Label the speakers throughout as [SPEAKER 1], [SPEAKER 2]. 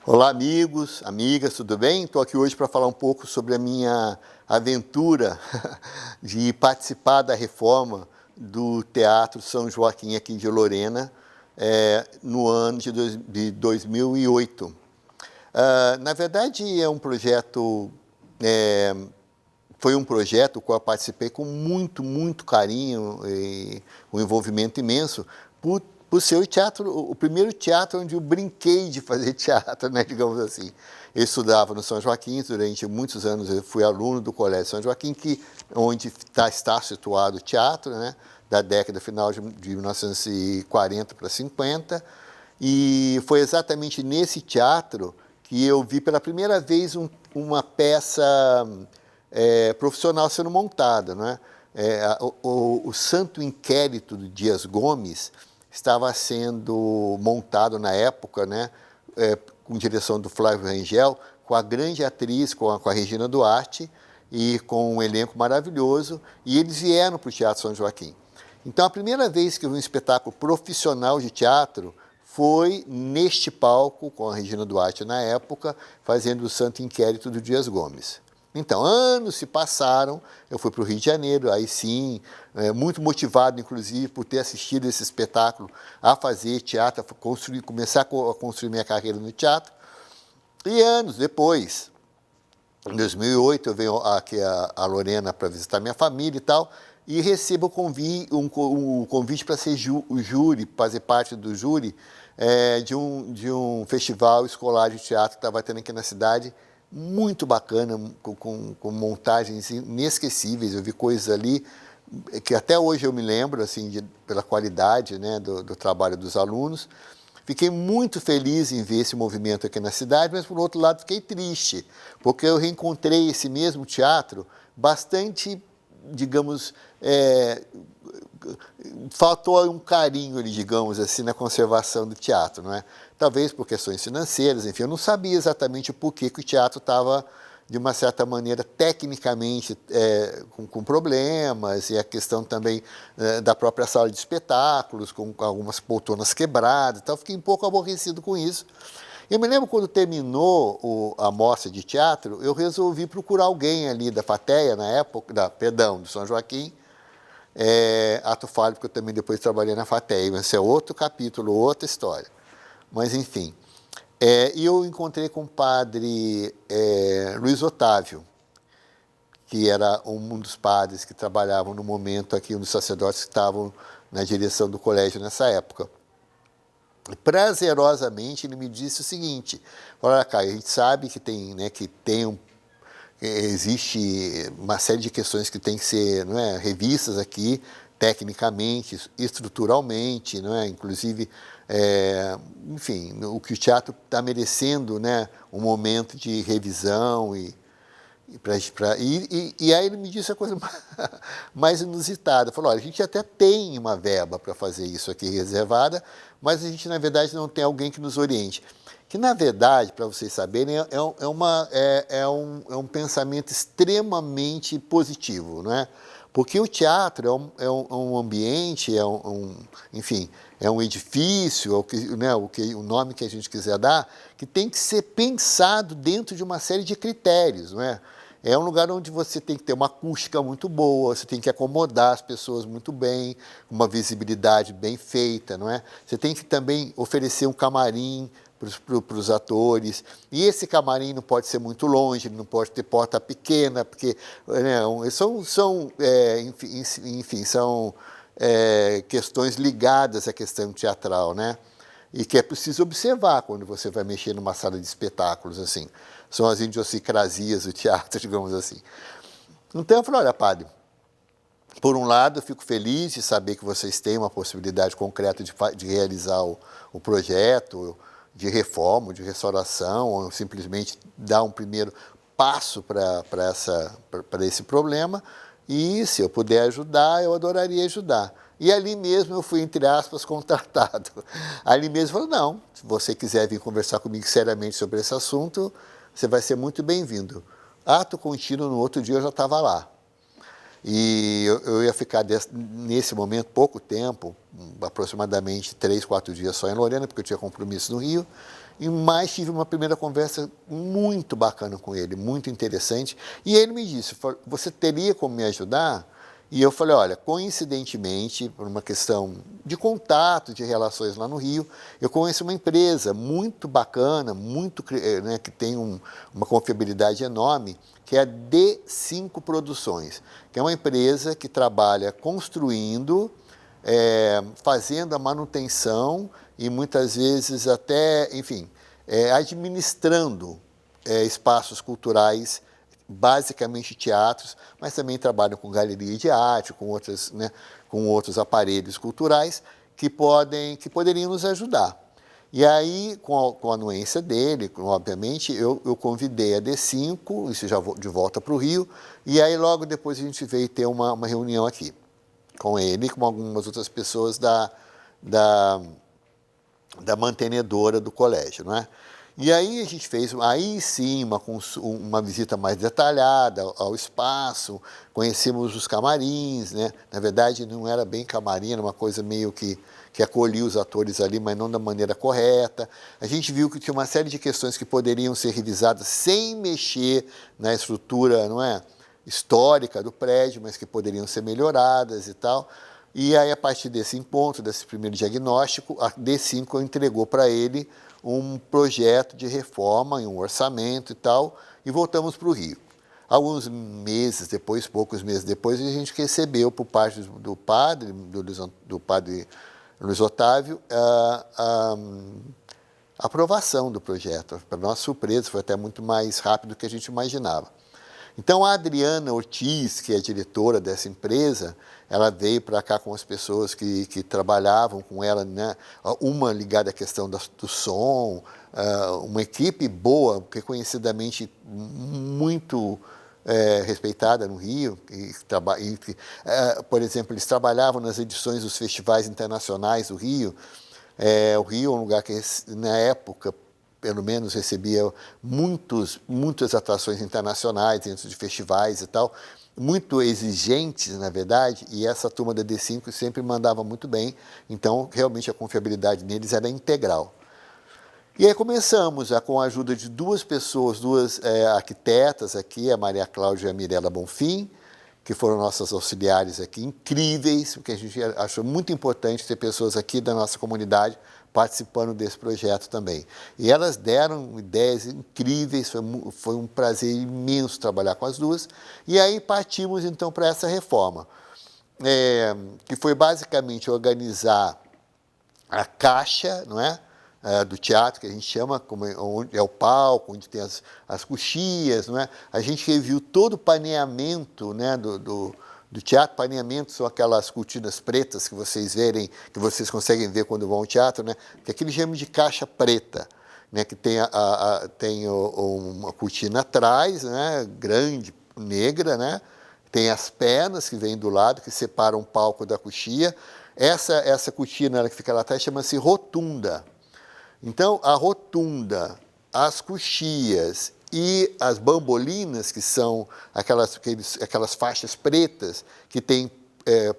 [SPEAKER 1] Olá, amigos, amigas, tudo bem? Estou aqui hoje para falar um pouco sobre a minha aventura de participar da reforma do Teatro São Joaquim aqui de Lorena, no ano de 2008. Na verdade, é um projeto, foi um projeto que eu participei com muito carinho e um envolvimento imenso, por ser o primeiro teatro onde eu brinquei de fazer teatro, né, digamos assim. Eu estudava no São Joaquim, durante muitos anos eu fui aluno do Colégio São Joaquim, onde está situado o teatro, né, da década final de 1940 para 50, e foi exatamente nesse teatro que eu vi pela primeira vez uma peça profissional sendo montada, né? O Santo Inquérito de Dias Gomes estava sendo montado na época, né, com direção do Flávio Rangel, com a grande atriz, com a Regina Duarte, e com um elenco maravilhoso, e eles vieram para o Teatro São Joaquim. Então, a primeira vez que eu vi um espetáculo profissional de teatro foi neste palco, com a Regina Duarte na época, fazendo o Santo Inquérito do Dias Gomes. Então, anos se passaram, eu fui para o Rio de Janeiro, aí sim, muito motivado, inclusive, por ter assistido esse espetáculo, a fazer teatro, começar a construir minha carreira no teatro. E anos depois, em 2008, eu venho aqui a Lorena para visitar minha família e tal, e recebo um convite para ser júri, fazer parte do júri de um festival escolar de teatro que estava tendo aqui na cidade, muito bacana, com montagens inesquecíveis. Eu vi coisas ali que até hoje eu me lembro, assim, pela qualidade, né, do trabalho dos alunos. Fiquei muito feliz em ver esse movimento aqui na cidade, mas, por outro lado, fiquei triste, porque eu reencontrei esse mesmo teatro bastante, digamos, faltou um carinho, digamos assim, na conservação do teatro, não é? Talvez por questões financeiras, enfim, eu não sabia exatamente o porquê que o teatro estava, de uma certa maneira, tecnicamente com problemas, e a questão também da própria sala de espetáculos, com algumas poltronas quebradas, então fiquei um pouco aborrecido com isso. Eu me lembro quando terminou a mostra de teatro, eu resolvi procurar alguém ali da FATEA, na época, do São Joaquim, ato falho, porque eu também depois trabalhei na FATEA, mas esse é outro capítulo, outra história. Mas, enfim, e eu encontrei com o padre Luiz Otávio, que era um dos padres que trabalhavam no momento aqui, um dos sacerdotes que estavam na direção do colégio nessa época. E, prazerosamente, ele me disse o seguinte: olha, Caio, a gente sabe que existe uma série de questões que têm que ser, não é, revistas aqui, tecnicamente, estruturalmente, não é? Inclusive, enfim, o que o teatro está merecendo, né, um momento de revisão e aí ele me disse a coisa mais inusitada. Falou: olha, a gente até tem uma verba para fazer isso aqui reservada, mas a gente, na verdade, não tem alguém que nos oriente. Que, na verdade, para vocês saberem, é um pensamento extremamente positivo, não é? Porque o teatro é um ambiente, enfim, é um edifício, o nome que a gente quiser dar, que tem que ser pensado dentro de uma série de critérios, não é? É um lugar onde você tem que ter uma acústica muito boa, você tem que acomodar as pessoas muito bem, uma visibilidade bem feita, não é? Você tem que também oferecer um camarim para os atores, e esse camarim não pode ser muito longe, não pode ter porta pequena, porque, né, enfim, são questões ligadas à questão teatral, né? E que é preciso observar quando você vai mexer numa sala de espetáculos, assim. São as idiosincrasias do teatro, digamos assim. Então eu falei: olha, padre, por um lado eu fico feliz de saber que vocês têm uma possibilidade concreta de realizar o projeto de reforma, de restauração, ou simplesmente dar um primeiro passo para esse problema, e se eu puder ajudar, eu adoraria ajudar. E ali mesmo eu fui, entre aspas, contratado. Ali mesmo falou: não, se você quiser vir conversar comigo seriamente sobre esse assunto, você vai ser muito bem-vindo. Ato contínuo, no outro dia eu já estava lá. E eu ia ficar nesse momento pouco tempo, aproximadamente 3, 4 dias só em Lorena, porque eu tinha compromisso no Rio. E mais tive uma primeira conversa muito bacana com ele, muito interessante. E ele me disse, você teria como me ajudar? E eu falei, olha, coincidentemente, por uma questão de contato, de relações lá no Rio, eu conheço uma empresa muito bacana, né, que tem uma confiabilidade enorme, que é a D5 Produções, que é uma empresa que trabalha construindo, fazendo a manutenção e muitas vezes até, enfim, administrando espaços culturais, basicamente teatros, mas também trabalham com galeria de arte, com outros aparelhos culturais que poderiam nos ajudar. E aí, com a anuência dele, obviamente, eu convidei a D5, isso já de volta para o Rio, e aí logo depois a gente veio ter uma reunião aqui com ele e com algumas outras pessoas da mantenedora do colégio, não é? E aí a gente fez, aí sim, uma visita mais detalhada ao espaço, conhecemos os camarins, né? Na verdade, não era bem camarim, era uma coisa meio que acolhia os atores ali, mas não da maneira correta. A gente viu que tinha uma série de questões que poderiam ser revisadas sem mexer na estrutura, não é, histórica do prédio, mas que poderiam ser melhoradas e tal. E aí, a partir desse encontro, desse primeiro diagnóstico, a D5 entregou para ele um projeto de reforma, um orçamento e tal, e voltamos para o Rio. Alguns meses depois, poucos meses depois, a gente recebeu por parte do padre Luiz Otávio, a aprovação do projeto. Para nossa surpresa, foi até muito mais rápido do que a gente imaginava. Então, a Adriana Ortiz, que é diretora dessa empresa, ela veio para cá com as pessoas que trabalhavam com ela, né? Uma ligada à questão do som, uma equipe boa, reconhecidamente muito respeitada no Rio. Por exemplo, eles trabalhavam nas edições dos festivais internacionais do Rio. O Rio é um lugar que, na época, pelo menos recebia muitas atrações internacionais dentro de festivais e tal, muito exigentes, na verdade, e essa turma da D5 sempre mandava muito bem, então realmente a confiabilidade neles era integral. E aí começamos, com a ajuda de duas pessoas, duas arquitetas aqui, a Maria Cláudia e a Mirella Bonfim, que foram nossas auxiliares aqui, incríveis, porque a gente achou muito importante ter pessoas aqui da nossa comunidade participando desse projeto também. E elas deram ideias incríveis, foi um prazer imenso trabalhar com as duas. E aí partimos então para essa reforma, que foi basicamente organizar a caixa, não é? Do teatro, que a gente chama, onde é o palco, onde tem as coxias, não é? A gente reviu todo o paneamento, né, do teatro. Paneamento são aquelas cortinas pretas que vocês conseguem ver quando vão ao teatro, né? Que aquele chama de caixa preta, né? Que tem, tem uma cortina atrás, né? Grande, negra, né? Tem as pernas que vêm do lado, que separam o palco da coxia. Essa cortina que fica lá atrás chama-se rotunda. Então, a rotunda, as coxias e as bambolinas, que são aquelas faixas pretas que têm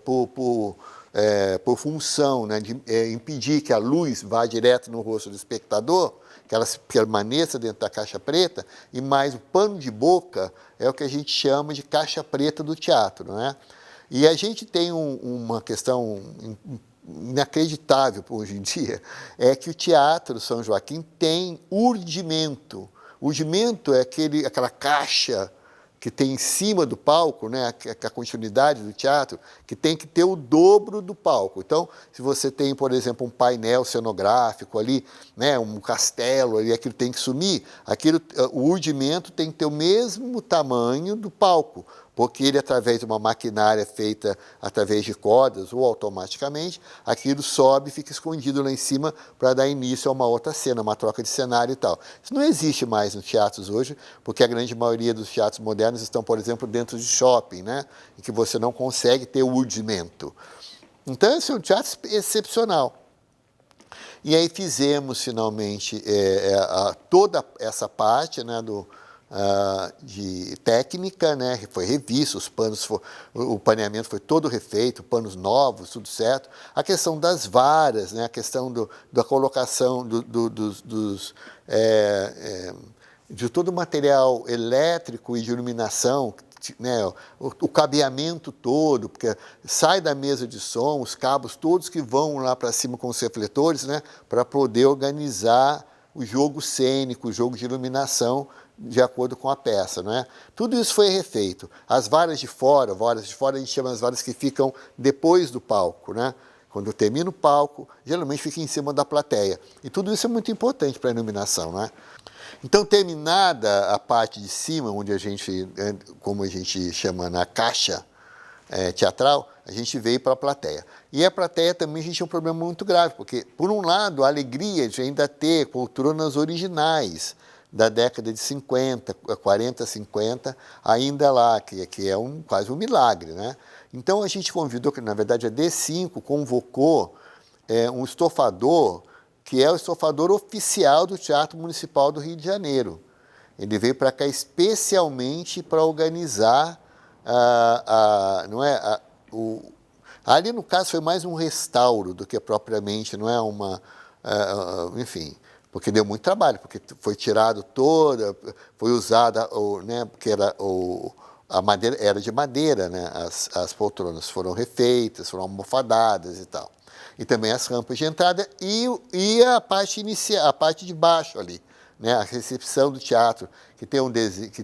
[SPEAKER 1] por função, né, de impedir que a luz vá direto no rosto do espectador, que ela permaneça dentro da caixa preta, e mais o pano de boca é o que a gente chama de caixa preta do teatro, né? E a gente tem uma questão inacreditável hoje em dia, é que o Teatro São Joaquim tem urdimento. Urdimento é aquela caixa que tem em cima do palco, né, a continuidade do teatro, que tem que ter o dobro do palco. Então, se você tem, por exemplo, um painel cenográfico ali, né, um castelo ali, aquilo tem que sumir, o urdimento tem que ter o mesmo tamanho do palco, porque ele, através de uma maquinária feita através de cordas ou automaticamente, aquilo sobe e fica escondido lá em cima para dar início a uma outra cena, uma troca de cenário e tal. Isso não existe mais nos teatros hoje, porque a grande maioria dos teatros modernos estão, por exemplo, dentro de shopping, né, em que você não consegue ter o urdimento. Então, esse é um teatro excepcional. E aí fizemos, finalmente, toda essa parte, né, de técnica, né? Foi revisto, o paneamento foi todo refeito, panos novos, tudo certo. A questão das varas, né? A questão da colocação de todo o material elétrico e de iluminação, né, o cabeamento todo, porque sai da mesa de som, os cabos todos que vão lá para cima com os refletores, né, para poder organizar o jogo cênico, o jogo de iluminação de acordo com a peça, né? Tudo isso foi refeito. As varas de fora a gente chama as varas que ficam depois do palco, né? Quando termina o palco, geralmente fica em cima da plateia. E tudo isso é muito importante para a iluminação, né? Então, terminada a parte de cima, onde a gente, como a gente chama na caixa teatral, a gente veio para a plateia. E a plateia também a gente tinha um problema muito grave, porque, por um lado, a alegria de ainda ter poltronas originais da década de 50, 40, 50, ainda lá, que é quase um milagre, né? Então, a gente convidou, que na verdade a D5 convocou um estofador, que é o estofador oficial do Teatro Municipal do Rio de Janeiro. Ele veio para cá especialmente para organizar ali no caso foi mais um restauro do que propriamente, não é enfim, porque deu muito trabalho, porque foi tirado toda, foi usada, né, porque a madeira era de madeira, né, as poltronas foram refeitas, foram almofadadas e tal. E também as rampas de entrada e a parte inicial, a parte de baixo ali, né, a recepção do teatro, que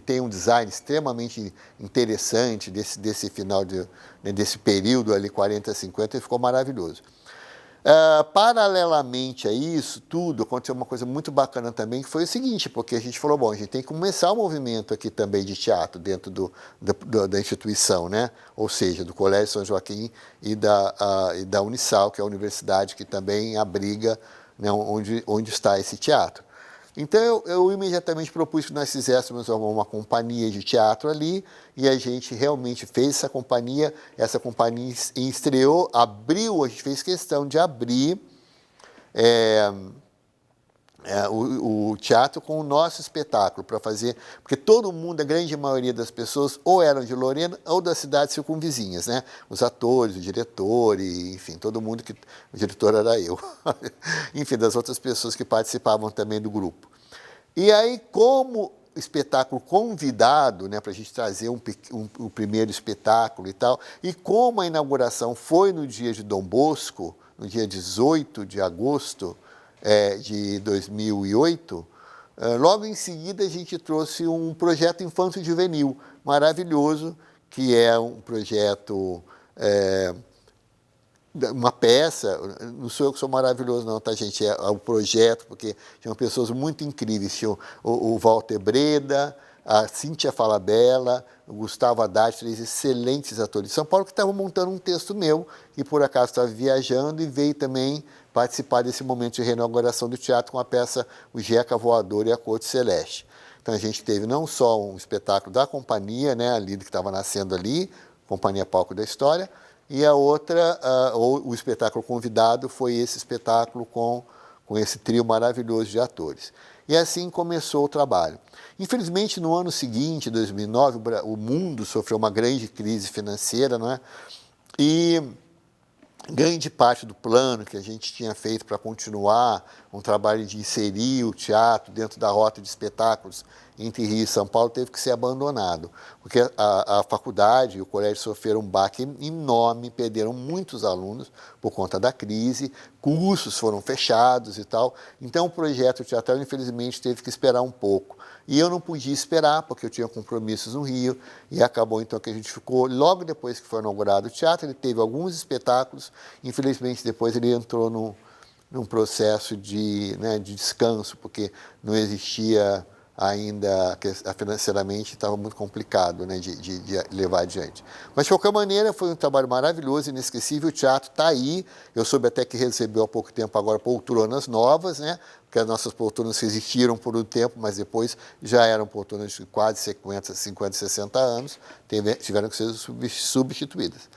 [SPEAKER 1] tem um design extremamente interessante desse final, desse período ali, 40, 50, e ficou maravilhoso. Paralelamente a isso tudo, aconteceu uma coisa muito bacana também, que foi o seguinte, porque a gente falou, bom, a gente tem que começar o movimento aqui também de teatro dentro da instituição, né? Ou seja, do Colégio São Joaquim e da Unisal, que é a universidade que também abriga, né, onde está esse teatro. Então, eu imediatamente propus que nós fizéssemos uma companhia de teatro ali, e a gente realmente fez essa companhia estreou, a gente fez questão de abrir o teatro com o nosso espetáculo, para fazer, porque todo mundo, a grande maioria das pessoas, ou eram de Lorena ou das cidades circunvizinhas, né? Os atores, o diretor, e, enfim, todo mundo o diretor era eu, enfim, das outras pessoas que participavam também do grupo. E aí, como espetáculo convidado, né, para a gente trazer um primeiro espetáculo e tal, e como a inauguração foi no dia de Dom Bosco, no dia 18 de agosto de 2008, logo em seguida a gente trouxe um projeto infanto-juvenil maravilhoso, que é um projeto, uma peça, não sou eu que sou maravilhoso não, tá, gente? É o projeto, porque tinham pessoas muito incríveis, tinha o Walter Breda, a Cíntia Falabella, o Gustavo Haddad, 3 excelentes atores de São Paulo, que estavam montando um texto meu, e por acaso estava viajando e veio também participar desse momento de reinauguração do teatro com a peça O Jeca Voador e a Corte Celeste. Então a gente teve não só um espetáculo da companhia, né, ali que estava nascendo ali, Companhia Palco da História, e a outra, o espetáculo convidado foi esse espetáculo com esse trio maravilhoso de atores. E assim começou o trabalho. Infelizmente, no ano seguinte, 2009, o mundo sofreu uma grande crise financeira, não é? E grande parte do plano que a gente tinha feito para continuar um trabalho de inserir o teatro dentro da rota de espetáculos entre Rio e São Paulo teve que ser abandonado, porque a faculdade e o colégio sofreram um baque enorme, perderam muitos alunos por conta da crise, cursos foram fechados e tal, então o projeto teatral infelizmente teve que esperar um pouco. E eu não podia esperar, porque eu tinha compromissos no Rio, e acabou então que a gente ficou, logo depois que foi inaugurado o teatro, ele teve alguns espetáculos, infelizmente depois ele entrou num processo de descanso, porque não existia ainda, financeiramente estava muito complicado, né, de levar adiante. Mas, de qualquer maneira, foi um trabalho maravilhoso, inesquecível, o teatro está aí, eu soube até que recebeu há pouco tempo agora poltronas novas, né, porque as nossas poltronas existiram por um tempo, mas depois já eram poltronas de quase 50, 60 anos, tiveram que ser substituídas.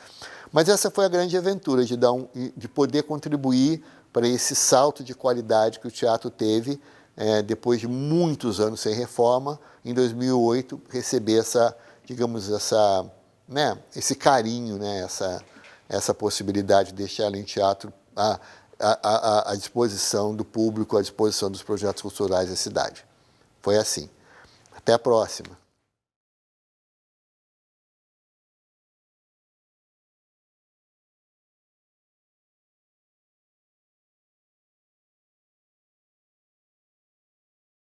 [SPEAKER 1] Mas essa foi a grande aventura, de poder contribuir para esse salto de qualidade que o teatro teve depois de muitos anos sem reforma, em 2008 receber esse carinho, né, essa possibilidade de deixar ela em teatro à disposição do público, à disposição dos projetos culturais da cidade. Foi assim. Até a próxima.